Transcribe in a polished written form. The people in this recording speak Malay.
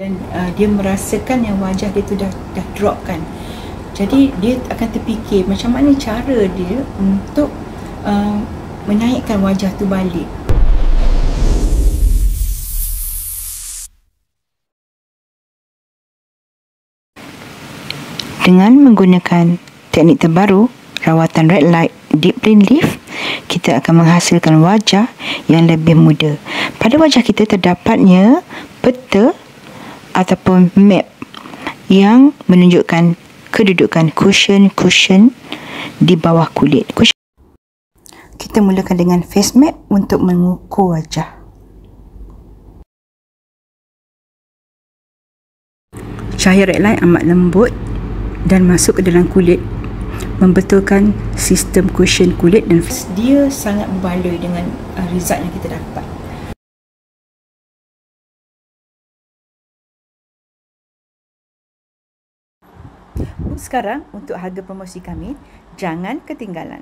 Dan dia merasakan yang wajah dia tu dah drop kan. Jadi dia akan terfikir macam mana cara dia untuk menaikkan wajah tu balik. Dengan menggunakan teknik terbaru, rawatan red light deep plane lift, kita akan menghasilkan wajah yang lebih muda. Pada wajah kita terdapatnya peta ataupun map yang menunjukkan kedudukan cushion di bawah kulit. Kita mulakan dengan face map untuk mengukur wajah. Cahaya red light amat lembut dan masuk ke dalam kulit, membetulkan sistem cushion kulit, dan dia sangat berbaloi dengan result yang kita dapat. Sekarang untuk harga promosi kami, jangan ketinggalan.